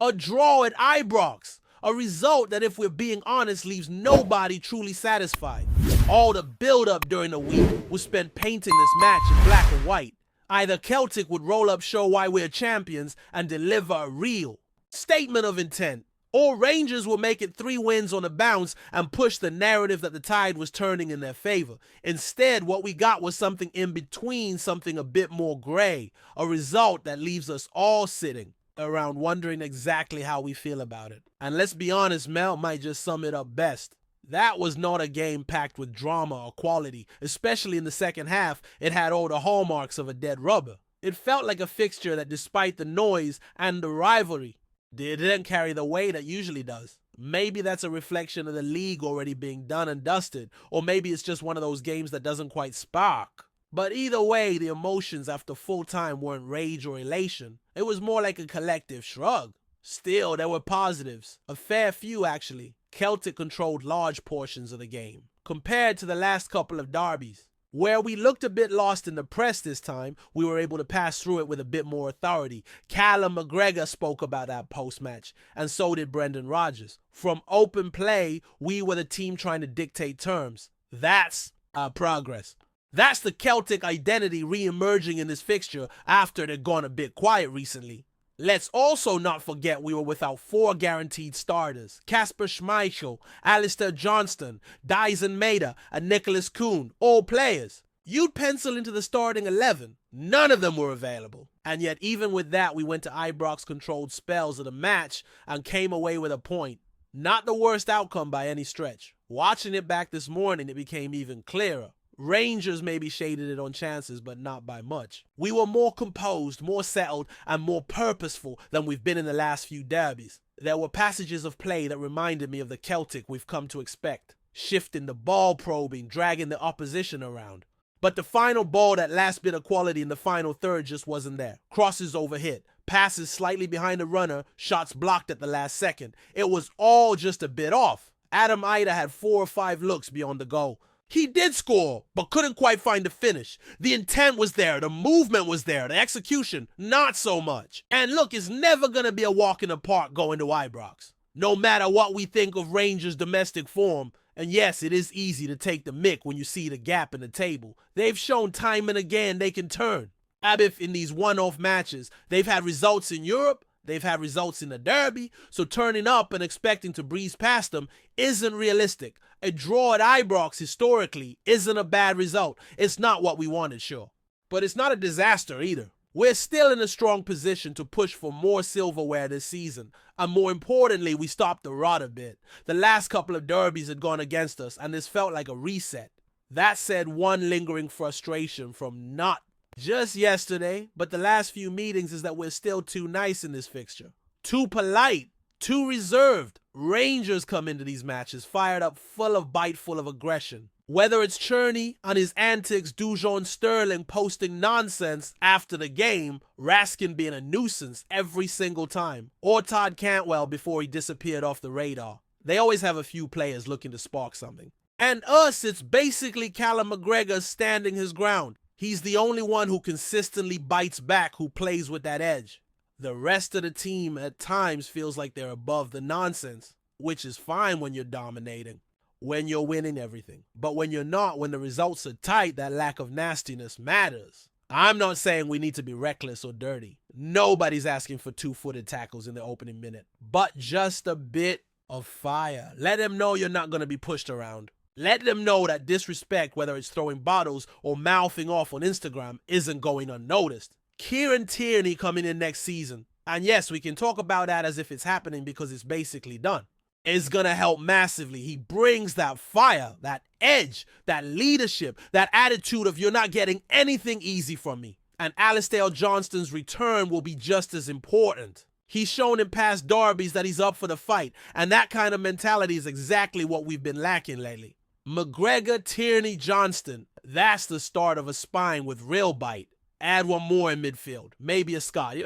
A draw at Ibrox. A result that, if we're being honest, leaves nobody truly satisfied. All the build-up during the week was spent painting this match in black and white. Either Celtic would roll up, show why we're champions, and deliver a real statement of intent, or Rangers will make it 3 wins on the bounce and push the narrative that the tide was turning in their favor. Instead, what we got was something in between, something a bit more gray, a result that leaves us all sitting around wondering exactly how we feel about it. And let's be honest, Mel might just sum it up best. That was not a game packed with drama or quality, especially in the second half. It had all the hallmarks of a dead rubber. It felt like a fixture that, despite the noise and the rivalry, it didn't carry the weight it usually does. Maybe that's a reflection of the league already being done and dusted, or maybe it's just one of those games that doesn't quite spark. But either way, the emotions after full time weren't rage or elation. It was more like a collective shrug. Still, there were positives. A fair few, actually. Celtic controlled large portions of the game, compared to the last couple of derbies. Where we looked a bit lost in the press this time, we were able to pass through it with a bit more authority. Callum McGregor spoke about that post-match, and so did Brendan Rodgers. From open play, we were the team trying to dictate terms. That's our progress. That's the Celtic identity re-emerging in this fixture after they'd gone a bit quiet recently. Let's also not forget we were without 4 guaranteed starters. Kasper Schmeichel, Alistair Johnston, Dyson Maeda, and Nicholas Kuhn, all players. You'd pencil into the starting 11. None of them were available. And yet even with that, we went to Ibrox controlled spells of the match and came away with a point. Not the worst outcome by any stretch. Watching it back this morning, it became even clearer. Rangers maybe shaded it on chances, but not by much. We were more composed, more settled, and more purposeful than we've been in the last few derbies. There were passages of play that reminded me of the Celtic we've come to expect. Shifting the ball, probing, dragging the opposition around. But the final ball, that last bit of quality in the final third, just wasn't there. Crosses overhit, passes slightly behind the runner, shots blocked at the last second. It was all just a bit off. Adam Ida had 4 or 5 looks beyond the goal. He did score, but couldn't quite find the finish. The intent was there, the movement was there, the execution, not so much. And look, it's never going to be a walk in the park going to Ibrox. No matter what we think of Rangers' domestic form, and yes, it is easy to take the mick when you see the gap in the table. They've shown time and again they can turn. Abif in these one-off matches, they've had results in Europe, they've had results in the derby, so turning up and expecting to breeze past them isn't realistic. A draw at Ibrox historically isn't a bad result. It's not what we wanted, sure. But it's not a disaster either. We're still in a strong position to push for more silverware this season. And more importantly, we stopped the rot a bit. The last couple of derbies had gone against us, and this felt like a reset. That said, one lingering frustration from not just yesterday, but the last few meetings is that we're still too nice in this fixture. Too polite. Too reserved. Rangers come into these matches fired up, full of bite, full of aggression. Whether it's Cherney and his antics, Dujon Sterling posting nonsense after the game, Raskin being a nuisance every single time, or Todd Cantwell before he disappeared off the radar. They always have a few players looking to spark something. And us, it's basically Callum McGregor standing his ground. He's the only one who consistently bites back, who plays with that edge. The rest of the team at times feels like they're above the nonsense, which is fine when you're dominating, when you're winning everything. But when you're not, when the results are tight, that lack of nastiness matters. I'm not saying we need to be reckless or dirty. Nobody's asking for 2-footed tackles in the opening minute. But just a bit of fire. Let them know you're not going to be pushed around. Let them know that disrespect, whether it's throwing bottles or mouthing off on Instagram, isn't going unnoticed. Kieran Tierney coming in next season. And yes, we can talk about that as if it's happening because it's basically done. It's going to help massively. He brings that fire, that edge, that leadership, that attitude of you're not getting anything easy from me. And Alistair Johnston's return will be just as important. He's shown in past derbies that he's up for the fight. And that kind of mentality is exactly what we've been lacking lately. McGregor, Tierney, Johnston. That's the start of a spine with real bite. Add one more in midfield. Maybe a Scott.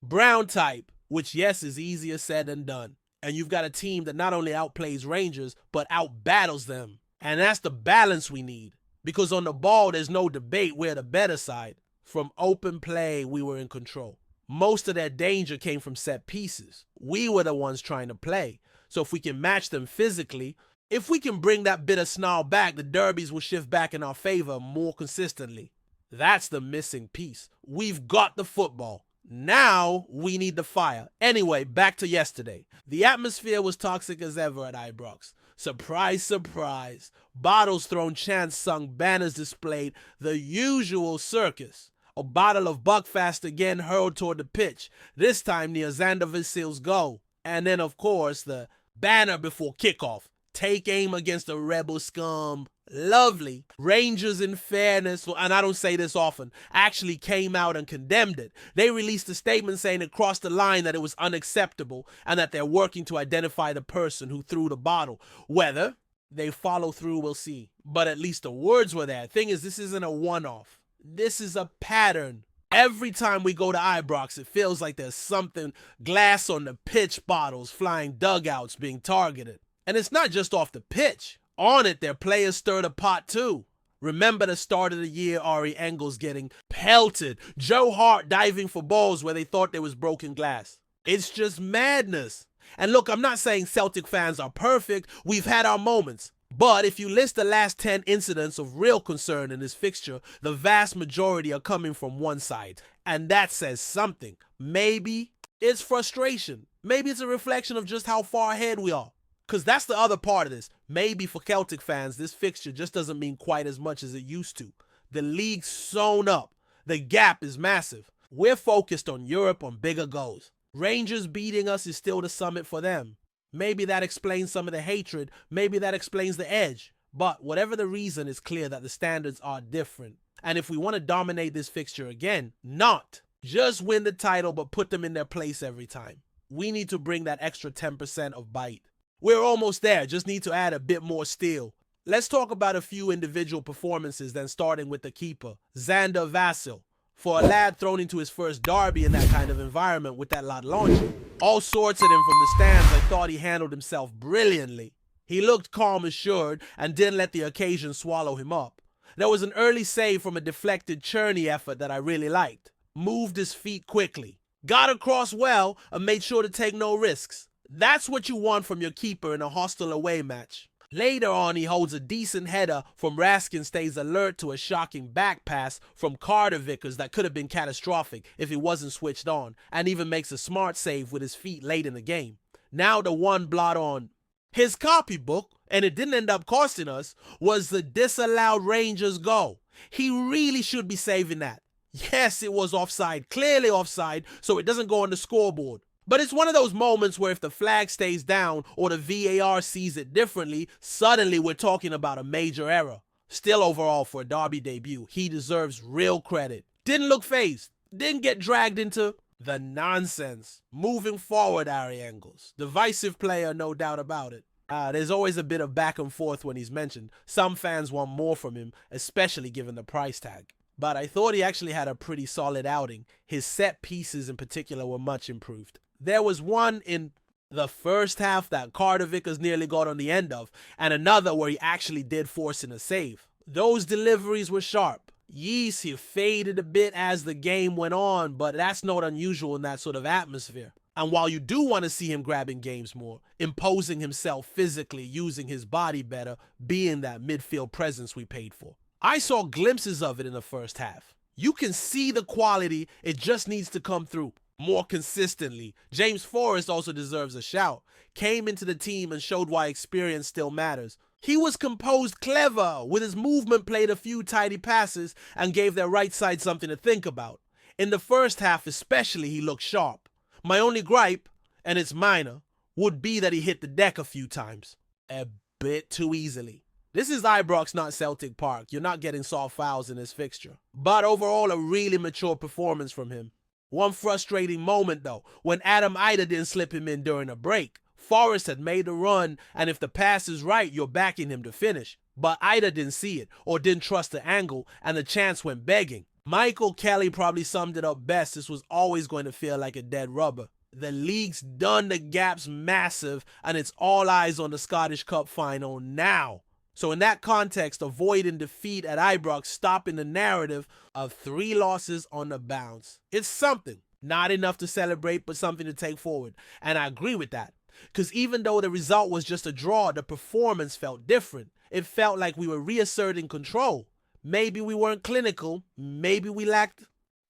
Brown type, which yes is easier said than done. And you've got a team that not only outplays Rangers, but outbattles them. And that's the balance we need. Because on the ball, there's no debate we're the better side. From open play, we were in control. Most of their danger came from set pieces. We were the ones trying to play. So if we can match them physically, if we can bring that bit of snarl back, the derbies will shift back in our favor more consistently. That's the missing piece. We've got the football. Now we need the fire. Anyway, back to yesterday. The atmosphere was toxic as ever at Ibrox. Surprise, surprise. Bottles thrown, chants sung, banners displayed, the usual circus. A bottle of Buckfast again hurled toward the pitch, this time near Xander Vasil's goal. And then, of course, the banner before kickoff. Take aim against the rebel scum. Lovely. Rangers, in fairness, and I don't say this often, actually came out and condemned it. They released a statement saying it crossed the line, that it was unacceptable, and that they're working to identify the person who threw the bottle. Whether they follow through, we'll see. But at least the words were there. Thing is, this isn't a one-off. This is a pattern. Every time we go to Ibrox, it feels like there's something, glass on the pitch, bottles flying, dugouts being targeted. And it's not just off the pitch. On it, their players stirred a pot too. Remember the start of the year, Ari Engels getting pelted. Joe Hart diving for balls where they thought there was broken glass. It's just madness. And look, I'm not saying Celtic fans are perfect. We've had our moments. But if you list the last 10 incidents of real concern in this fixture, the vast majority are coming from one side. And that says something. Maybe it's frustration. Maybe it's a reflection of just how far ahead we are. Because that's the other part of this. Maybe for Celtic fans, this fixture just doesn't mean quite as much as it used to. The league's sewn up. The gap is massive. We're focused on Europe, on bigger goals. Rangers beating us is still the summit for them. Maybe that explains some of the hatred. Maybe that explains the edge. But whatever the reason, it's clear that the standards are different. And if we want to dominate this fixture again, not just win the title, but put them in their place every time. We need to bring that extra 10% of bite. We're almost there, just need to add a bit more steel. Let's talk about a few individual performances, then starting with the keeper, Xander Vasil. For a lad thrown into his first derby in that kind of environment with that lot launching. All sorts at him from the stands. I thought he handled himself brilliantly. He looked calm, assured, and didn't let the occasion swallow him up. There was an early save from a deflected Cherney effort that I really liked. Moved his feet quickly. Got across well and made sure to take no risks. That's what you want from your keeper in a hostile away match. Later on, he holds a decent header from Raskin, stays alert to a shocking back pass from Carter Vickers that could have been catastrophic if he wasn't switched on, and even makes a smart save with his feet late in the game. Now the one blot on his copybook, and it didn't end up costing us, was the disallowed Rangers goal. He really should be saving that. Yes, it was offside, clearly offside, so it doesn't go on the scoreboard. But it's one of those moments where if the flag stays down or the VAR sees it differently, suddenly we're talking about a major error. Still overall for a Derby debut, he deserves real credit. Didn't look fazed. Didn't get dragged into the nonsense. Moving forward, Ari Engels. Divisive player, no doubt about it. There's always a bit of back and forth when he's mentioned. Some fans want more from him, especially given the price tag. But I thought he actually had a pretty solid outing. His set pieces in particular were much improved. There was one in the first half that Carter Vickers nearly got on the end of, and another where he actually did force in a save. Those deliveries were sharp. Yes, he faded a bit as the game went on, but that's not unusual in that sort of atmosphere. And while you do want to see him grabbing games more, imposing himself physically, using his body better, being that midfield presence we paid for, I saw glimpses of it in the first half. You can see the quality, it just needs to come through more consistently. James Forrest also deserves a shout. Came into the team and showed why experience still matters. He was composed, clever, with his movement, played a few tidy passes, and gave their right side something to think about. In the first half especially, he looked sharp. My only gripe, and it's minor, would be that he hit the deck a few times. A bit too easily. This is Ibrox, not Celtic Park. You're not getting soft fouls in this fixture. But overall, a really mature performance from him. One frustrating moment, though, when Adam Ida didn't slip him in during a break. Forrest had made a run, and if the pass is right, you're backing him to finish. But Ida didn't see it, or didn't trust the angle, and the chance went begging. Michael Kelly probably summed it up best. This was always going to feel like a dead rubber. The league's done, the gap's massive, and it's all eyes on the Scottish Cup final now. So in that context, avoiding defeat at Ibrox, stopping the narrative of 3 losses on the bounce. It's something. Not enough to celebrate, but something to take forward. And I agree with that. Because even though the result was just a draw, the performance felt different. It felt like we were reasserting control. Maybe we weren't clinical. Maybe we lacked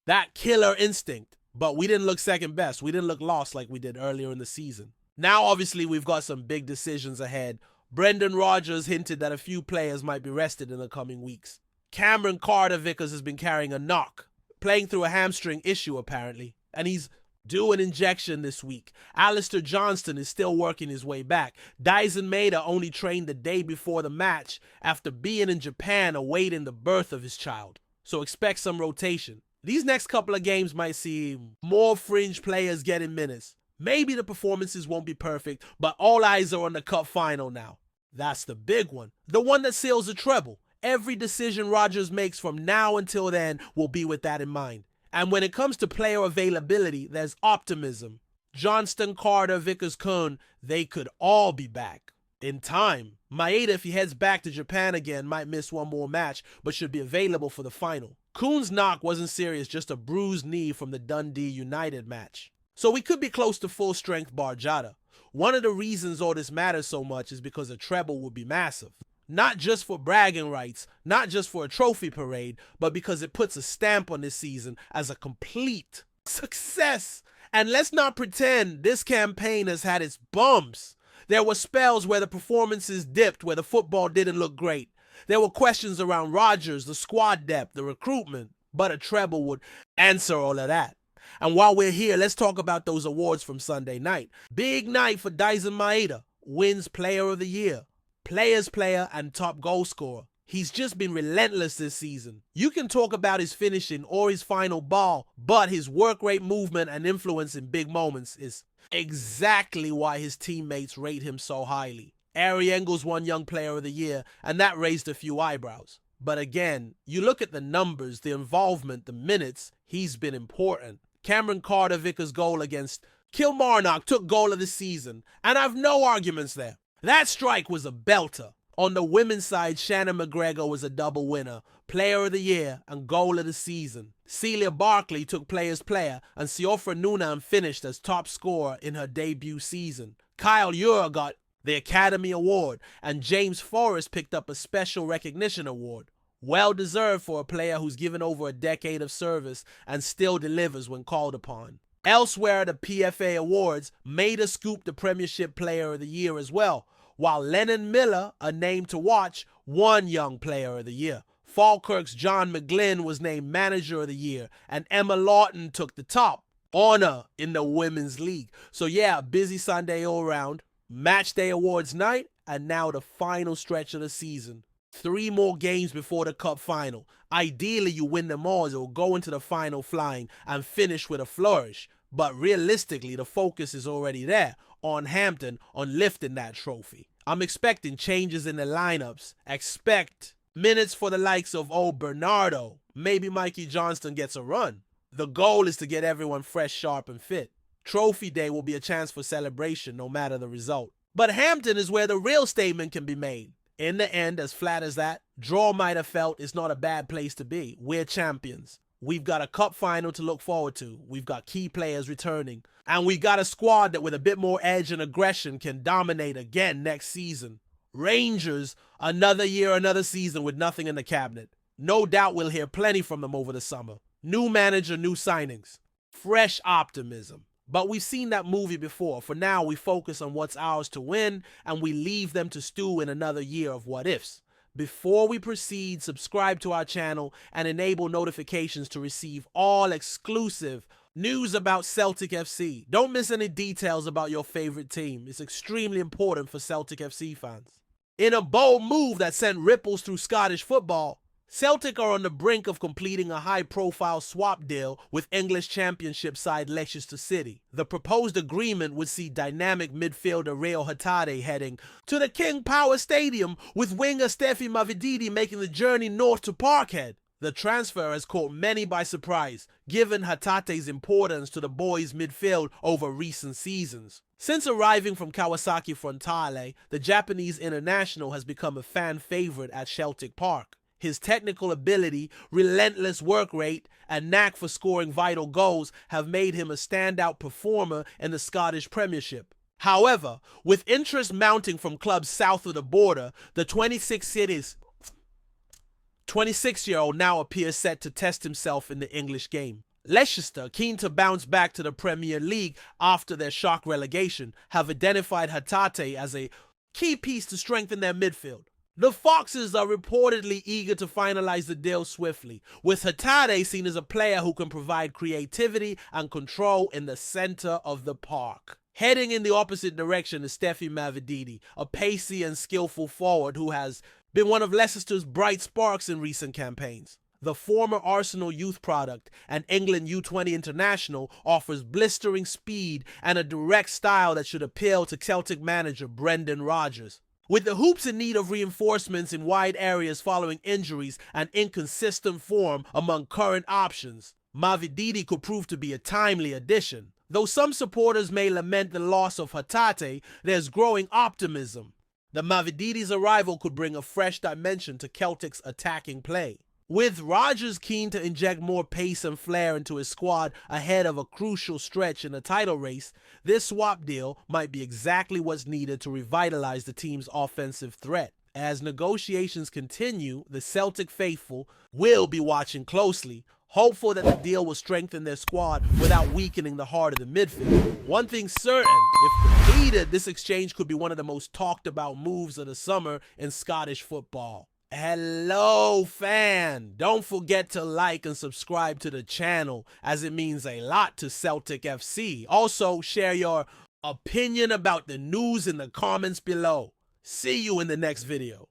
that killer instinct. But we didn't look second best. We didn't look lost like we did earlier in the season. Now, obviously, we've got some big decisions ahead. Brendan Rodgers hinted that a few players might be rested in the coming weeks. Cameron Carter-Vickers has been carrying a knock, playing through a hamstring issue apparently, and he's due an injection this week. Alistair Johnston is still working his way back. Dyson Maeda only trained the day before the match after being in Japan awaiting the birth of his child. So expect some rotation. These next couple of games might see more fringe players getting minutes. Maybe the performances won't be perfect, but all eyes are on the cup final now. That's the big one. The one that seals the treble. Every decision Rodgers makes from now until then will be with that in mind. And when it comes to player availability, there's optimism. Johnston, Carter, Vickers-Kun, they could all be back in time. Maeda, if he heads back to Japan again, might miss one more match, but should be available for the final. Kun's knock wasn't serious, just a bruised knee from the Dundee United match. So we could be close to full-strength Barjata. One of the reasons all this matters so much is because a treble would be massive. Not just for bragging rights, not just for a trophy parade, but because it puts a stamp on this season as a complete success. And let's not pretend this campaign has had its bumps. There were spells where the performances dipped, where the football didn't look great. There were questions around Rodgers, the squad depth, the recruitment, but a treble would answer all of that. And while we're here, let's talk about those awards from Sunday night. Big night for Dyson Maeda, wins Player of the Year, Players Player, and top goal scorer. He's just been relentless this season. You can talk about his finishing or his final ball, but his work rate, movement, and influence in big moments is exactly why his teammates rate him so highly. Ari Engels won Young Player of the Year, and that raised a few eyebrows. But again, you look at the numbers, the involvement, the minutes, he's been important. Cameron Carter-Vickers' goal against Kilmarnock took goal of the season, and I've no arguments there. That strike was a belter. On the women's side, Shannon McGregor was a double winner, Player of the Year and Goal of the Season. Celia Barkley took Players Player, and Siofra Noonan finished as top scorer in her debut season. Kyle Ure got the Academy Award, and James Forrest picked up a Special Recognition Award. Well deserved for a player who's given over a decade of service and still delivers when called upon. Elsewhere at the PFA Awards, Maeda scooped the Premiership Player of the Year as well, while Lennon Miller, a name to watch, won Young Player of the Year. Falkirk's John McGlynn was named Manager of the Year, and Emma Lawton took the top honor in the Women's League. So yeah, busy Sunday all round. Match day awards night, and now the final stretch of the season. 3 more games before the cup final. Ideally, you win them all, so go into the final flying and finish with a flourish. But realistically, the focus is already there on Hampton, on lifting that trophy. I'm expecting changes in the lineups. Expect minutes for the likes of Bernardo. Maybe Mikey Johnston gets a run. The goal is to get everyone fresh, sharp, and fit. Trophy day will be a chance for celebration no matter the result. But Hampton is where the real statement can be made. In the end, as flat as that draw might have felt, it's not a bad place to be. We're champions. We've got a cup final to look forward to. We've got key players returning. And we've got a squad that with a bit more edge and aggression can dominate again next season. Rangers, another year, another season with nothing in the cabinet. No doubt we'll hear plenty from them over the summer. New manager, new signings. Fresh optimism. But we've seen that movie before. For now, we focus on what's ours to win, and we leave them to stew in another year of what-ifs. Before we proceed, subscribe to our channel and enable notifications to receive all exclusive news about Celtic FC. Don't miss any details about your favorite team. It's extremely important for Celtic FC fans. In a bold move that sent ripples through Scottish football, Celtic are on the brink of completing a high-profile swap deal with English Championship side Leicester City. The proposed agreement would see dynamic midfielder Rio Hatate heading to the King Power Stadium, with winger Stephy Mavididi making the journey north to Parkhead. The transfer has caught many by surprise, given Hatate's importance to the boys' midfield over recent seasons. Since arriving from Kawasaki Frontale, the Japanese international has become a fan favorite at Celtic Park. His technical ability, relentless work rate, and knack for scoring vital goals have made him a standout performer in the Scottish Premiership. However, with interest mounting from clubs south of the border, the 26-year-old now appears set to test himself in the English game. Leicester, keen to bounce back to the Premier League after their shock relegation, have identified Hatate as a key piece to strengthen their midfield. The Foxes are reportedly eager to finalize the deal swiftly, with Hatate seen as a player who can provide creativity and control in the center of the park. Heading in the opposite direction is Stephy Mavididi, a pacey and skillful forward who has been one of Leicester's bright sparks in recent campaigns. The former Arsenal youth product and England U20 international offers blistering speed and a direct style that should appeal to Celtic manager Brendan Rodgers. With the Hoops in need of reinforcements in wide areas following injuries and inconsistent form among current options, Mavididi could prove to be a timely addition. Though some supporters may lament the loss of Hatate, there's growing optimism that Mavididi's arrival could bring a fresh dimension to Celtic's attacking play. With Rodgers keen to inject more pace and flair into his squad ahead of a crucial stretch in the title race, this swap deal might be exactly what's needed to revitalize the team's offensive threat. As negotiations continue, the Celtic faithful will be watching closely, hopeful that the deal will strengthen their squad without weakening the heart of the midfield. One thing's certain, if completed, this exchange could be one of the most talked about moves of the summer in Scottish football. Hello, fan! Don't forget to like and subscribe to the channel, as it means a lot to Celtic FC. Also, share your opinion about the news in the comments below. See you in the next video.